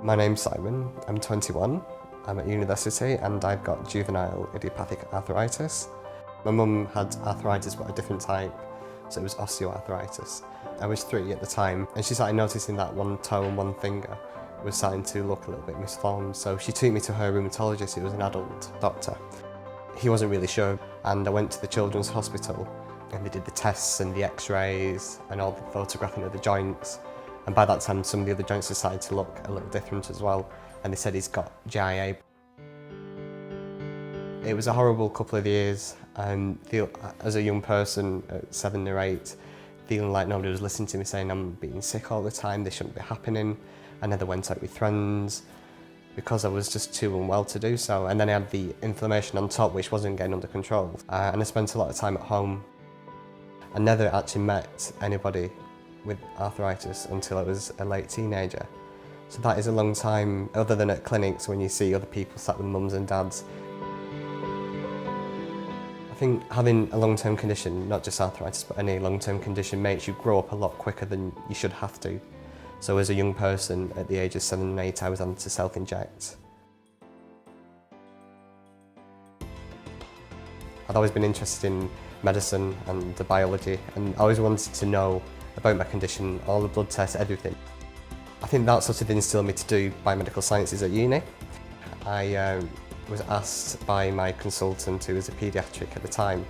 My name's Simon, I'm 21, I'm at university and I've got juvenile idiopathic arthritis. My mum had arthritis but a different type, so it was osteoarthritis. I was 3 at the time and she started noticing that one toe and one finger was starting to look a little bit misformed, so she took me to her rheumatologist, who was an adult doctor. He wasn't really sure and I went to the children's hospital and they did the tests and the x-rays and all the photographing of the joints. And by that time, some of the other joints had started to look a little different as well. And they said he's got GIA. It was a horrible couple of years. As a young person at 7 or 8, feeling like nobody was listening to me, saying I'm being sick all the time, this shouldn't be happening. I never went out with friends because I was just too unwell to do so. And then I had the inflammation on top, which wasn't getting under control. And I spent a lot of time at home. I never actually met anybody with arthritis until I was a late teenager. So that is a long time, other than at clinics when you see other people sat with mums and dads. I think having a long-term condition, not just arthritis, but any long-term condition, makes you grow up a lot quicker than you should have to. So as a young person, at the age of 7 and 8, I was having to self-inject. I'd always been interested in medicine and the biology, and I always wanted to know about my condition, all the blood tests, everything. I think that sort of instilled me to do biomedical sciences at uni. I was asked by my consultant, who was a paediatric at the time.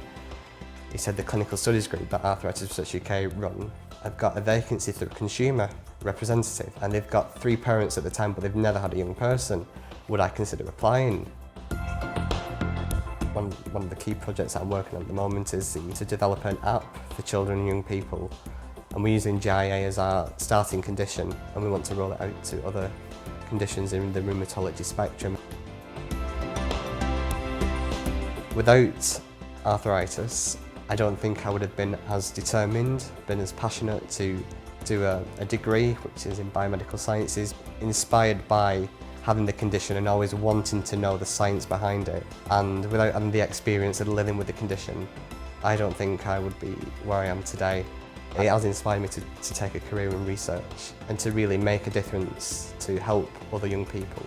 He said the clinical studies group that Arthritis Research UK run have got a vacancy for a consumer representative, and they've got 3 parents at the time, but they've never had a young person. Would I consider applying? One of the key projects that I'm working on at the moment is to develop an app for children and young people. And we're using GIA as our starting condition, and we want to roll it out to other conditions in the rheumatology spectrum. Without arthritis, I don't think I would have been as determined, been as passionate to do a degree, which is in biomedical sciences, inspired by having the condition and always wanting to know the science behind it. And without having the experience of living with the condition, I don't think I would be where I am today. It has inspired me to take a career in research and to really make a difference to help other young people.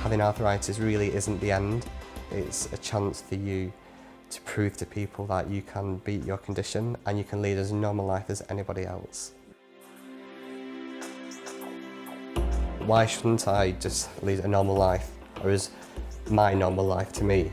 Having arthritis really isn't the end. It's a chance for you to prove to people that you can beat your condition and you can lead as normal life as anybody else. Why shouldn't I just lead a normal life, or is my normal life to me?